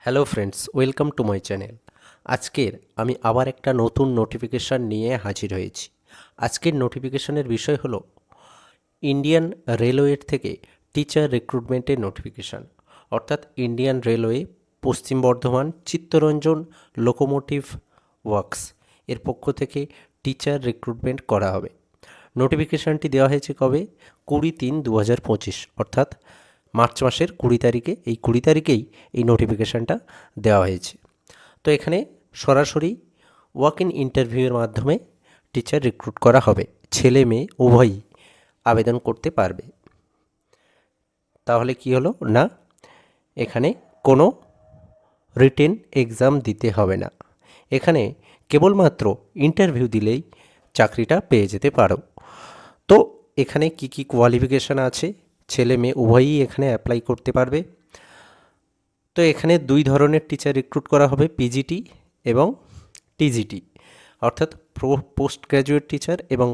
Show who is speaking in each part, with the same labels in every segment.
Speaker 1: Hello friends, welcome to my channel. আজকের আমি আবার একটা নতুন নোটিফিকেশান নিয়ে হাজির হয়েছি। আজকের নোটিফিকেশানের বিষয় হলো ইন্ডিয়ান রেলওয়ের থেকে টিচার রিক্রুটমেন্টের নোটিফিকেশান। অর্থাৎ ইন্ডিয়ান রেলওয়ে পশ্চিম বর্ধমান চিত্তরঞ্জন লোকোমোটিভ ওয়ার্কস এর পক্ষ থেকে টিচার রিক্রুটমেন্ট করা হবে। নোটিফিকেশানটি দেওয়া হয়েছে কবে? 20/3/2025, অর্থাৎ মার্চ মাসের 20 তারিখে। এই 20 তারিখেই এই নোটিফিকেশানটা দেওয়া হয়েছে। তো এখানে সরাসরি ওয়াক ইন ইন্টারভিউয়ের মাধ্যমে টিচার রিক্রুট করা হবে। ছেলে মেয়ে উভয়ই আবেদন করতে পারবে। তাহলে কি হলো না, এখানে কোনো রিটেন এক্সাম দিতে হবে না। এখানে কেবলমাত্র ইন্টারভিউ দিলেই চাকরিটা পেয়ে যেতে পারো। তো এখানে কি কি কোয়ালিফিকেশান আছে, ছেলে মেয়ে উভয়ই এখানে অ্যাপ্লাই করতে পারবে। তো এখানে দুই ধরনের টিচার রিক্রুট করা হবে, পিজিটি এবং টিজিটি, অর্থাৎ পোস্ট গ্র্যাজুয়েট টিচার, এবং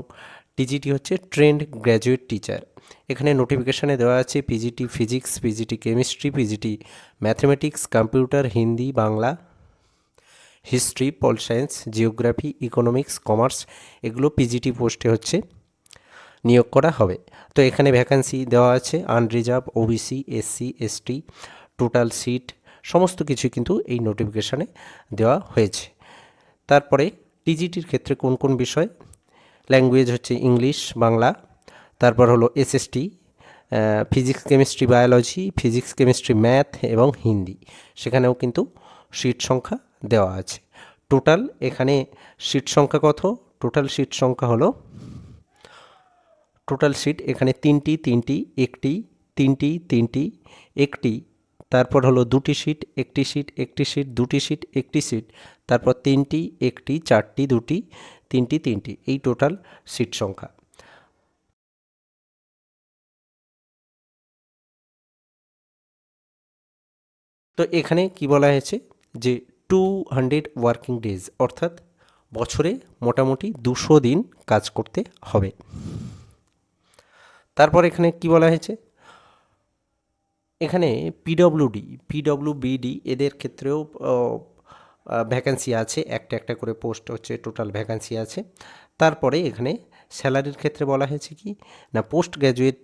Speaker 1: টিজিটি হচ্ছে ট্রেন্ড গ্র্যাজুয়েট টিচার। এখানে নোটিফিকেশানে দেওয়া আছে PGT physics, PGT chemistry, PGT mathematics, computer, Hindi, Bangla, history, pol science, geography, economics, commerce, এগুলো পিজিটি পোস্টে হচ্ছে নিয়োগ করা হবে। তো এখানে ভ্যাকান্সি দেওয়া আছে unreserved, OBC, SC, ST, total seat সমস্ত কিছু কিন্তু এই নোটিফিকেশানে দেওয়া হয়েছে। তারপরে টিজিটির ক্ষেত্রে কোন কোন বিষয়, ল্যাঙ্গুয়েজ হচ্ছে ইংলিশ, বাংলা, তারপর হলো SST, physics chemistry biology, physics chemistry math এবং হিন্দি। সেখানেও কিন্তু সিট সংখ্যা দেওয়া আছে। টোটাল এখানে সিট সংখ্যা কত? টোটাল সিট সংখ্যা হলো, টোটাল সিট এখানে তিনটি, একটি, তিনটি, একটি, তারপর হলো দুটি সিট, একটি সিট, দুটি সিট, একটি সিট, তারপর তিনটি, একটি, চারটি, দুটি, তিনটি, এই টোটাল সিট সংখ্যা। তো এখানে কি বলা হয়েছে যে 200 ওয়ার্কিং ডেজ, অর্থাৎ বছরে মোটামুটি 200 দিন কাজ করতে হবে। তারপর এখানে কি বলা হয়েছে, এখানে পিডব্লিউবিডি এদের ক্ষেত্রেও ভ্যাকান্সি আছে, একটা করে পোস্ট হচ্ছে, টোটাল ভ্যাকান্সি আছে। তারপরে এখানে স্যালারির ক্ষেত্রে বলা হয়েছে কি না, পোস্ট গ্র্যাজুয়েট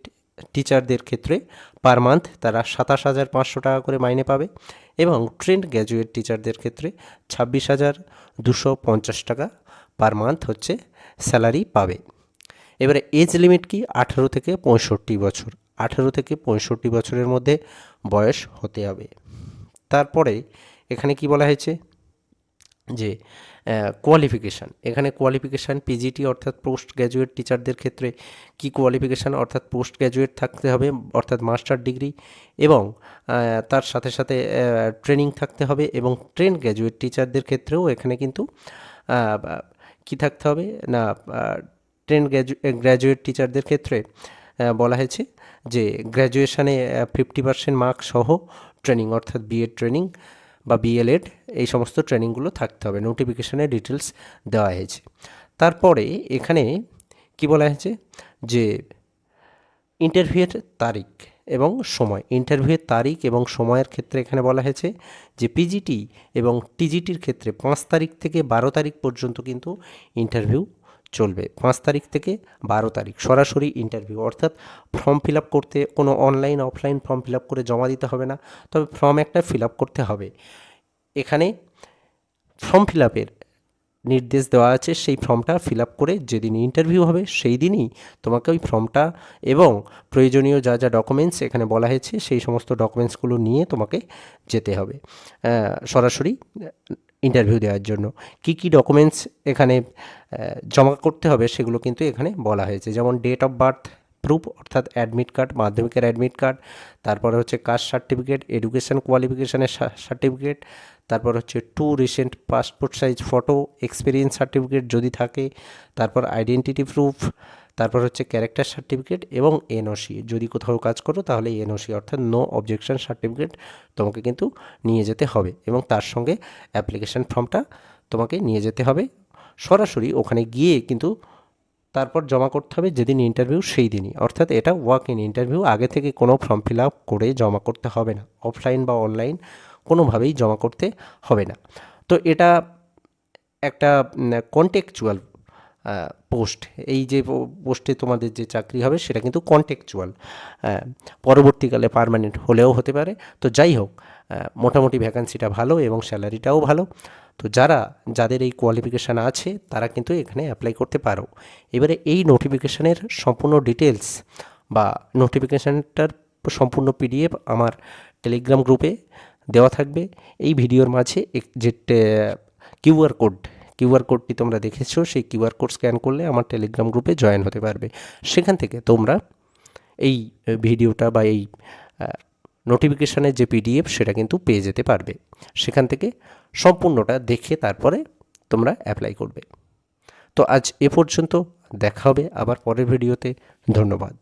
Speaker 1: টিচারদের ক্ষেত্রে পার মান্থ তারা 27,500 টাকা করে মাইনে পাবে, এবং ট্রেন্ড গ্র্যাজুয়েট টিচারদের ক্ষেত্রে 26,250 টাকা পার মান্থ হচ্ছে স্যালারি পাবে। এবারে এজ লিমিট কি? 18 থেকে 65 বছর। 18 থেকে 65 বছরের মধ্যে বয়স হতে হবে। তারপরে এখানে কি বলা হয়েছে যে কোয়ালিফিকেশান, এখানে কোয়ালিফিকেশান পিজিটি অর্থাৎ পোস্ট গ্র্যাজুয়েট টিচারদের ক্ষেত্রে কি কোয়ালিফিকেশান, অর্থাৎ পোস্ট গ্র্যাজুয়েট থাকতে হবে, অর্থাৎ মাস্টার ডিগ্রি, এবং তার সাথে সাথে ট্রেনিং থাকতে হবে। এবং ট্রেন্ড গ্র্যাজুয়েট টিচারদের ক্ষেত্রেও এখানে কিন্তু কি থাকতে হবে না, ট্রেন্ড গ্র্যাজুয়েট টিচারদের ক্ষেত্রে বলা হয়েছে যে গ্র্যাজুয়েশানে 50% মার্ক সহ ট্রেনিং, অর্থাৎ বিএড ট্রেনিং বা বিএলএড, এই সমস্ত ট্রেনিংগুলো থাকতে হবে। নোটিফিকেশানে ডিটেলস দেওয়া হয়েছে। তারপরে এখানে কি বলা হয়েছে যে ইন্টারভিউয়ের তারিখ এবং সময়, ইন্টারভিউয়ের তারিখ এবং সময়ের ক্ষেত্রে এখানে বলা হয়েছে যে পিজিটি এবং টিজিটির ক্ষেত্রে 5 তারিখ থেকে 12 তারিখ পর্যন্ত কিন্তু ইন্টারভিউ চলবে। 5 তারিখ থেকে 12 তারিখ সরাসরি ইন্টারভিউ, অর্থাৎ ফর্ম ফিল আপ করতে কোনো online offline form fill up করে জমা দিতে হবে না, তবে ফর্ম একটা ফিল আপ করতে হবে। এখানে ফর্ম ফিল আপের নির্দেশ দেওয়া আছে, সেই ফর্মটা ফিল আপ করে যেদিন ইন্টারভিউ হবে সেই দিনই তোমাকে ওই ফর্মটা এবং প্রয়োজনীয় যা যা ডকুমেন্টস এখানে বলা হয়েছে সেই সমস্ত ডকুমেন্টসগুলো নিয়ে তোমাকে যেতে হবে সরাসরি ইন্টারভিউ দেওয়ার জন্য। কি কি ডকুমেন্টস এখানে জমা করতে হবে সেগুলো কিন্তু এখানে বলা হয়েছে, যেমন ডেট অফ বার্থ প্রুফ, অর্থাৎ অ্যাডমিট কার্ড, মাধ্যমিকের অ্যাডমিট কার্ড, তারপরে হচ্ছে কাস্ট সার্টিফিকেট, এডুকেশান কোয়ালিফিকেশানের সার্টিফিকেট, তারপর হচ্ছে 2 recent passport size photo, experience certificate যদি থাকে, তারপর আইডেন্টিটি প্রুফ, তারপর হচ্ছে ক্যারেক্টার সার্টিফিকেট এবং এনওসি, যদি কোথাও কাজ করো তাহলে এনওসি অর্থাৎ নো অবজেকশন সার্টিফিকেট তোমাকে কিন্তু নিয়ে যেতে হবে, এবং তার সঙ্গে অ্যাপ্লিকেশান ফর্মটা তোমাকে নিয়ে যেতে হবে। সরাসরি ওখানে গিয়ে কিন্তু তারপর জমা করতে হবে যেদিন ইন্টারভিউ সেই দিনই, অর্থাৎ এটা ওয়াক ইন ইন্টারভিউ, আগে থেকে কোনো ফর্ম ফিল আপ করে জমা করতে হবে না, অফলাইন বা অনলাইন কোনোভাবেই জমা করতে হবে না। তো এটা একটা কন্টেক্সচুয়াল পোস্ট। এই যে পোস্টে তোমাদের যে চাকরি হবে সেটা কিন্তু কন্টেক্সচুয়াল, পরবর্তীকালে পার্মানেন্ট হলেও হতে পারে। তো যাই হোক, মোটামুটি ভ্যাকান্সিটা ভালো এবং স্যালারিটাও ভালো। তো যাদের এই কোয়ালিফিকেশান আছে তারা কিন্তু এখানে অ্যাপ্লাই করতে পারো। এবারে এই নোটিফিকেশানের সম্পূর্ণ ডিটেলস বা নোটিফিকেশানটার সম্পূর্ণ পিডিএফ আমার টেলিগ্রাম গ্রুপে দেওয়া থাকবে। এই ভিডিওর মাঝে যে কিউআর কোডটি তোমরা দেখেছো, সেই কিউআর কোড স্ক্যান করলে আমার টেলিগ্রাম গ্রুপে জয়েন হতে পারবে। সেখান থেকে তোমরা এই ভিডিওটা বা এই নোটিফিকেশানের যে পিডিএফ সেটা কিন্তু পেয়ে যেতে পারবে। সেখান থেকে সম্পূর্ণটা দেখে তারপরে তোমরা অ্যাপ্লাই করবে। তো আজ এ পর্যন্ত, দেখা হবে আবার পরের ভিডিওতে। ধন্যবাদ।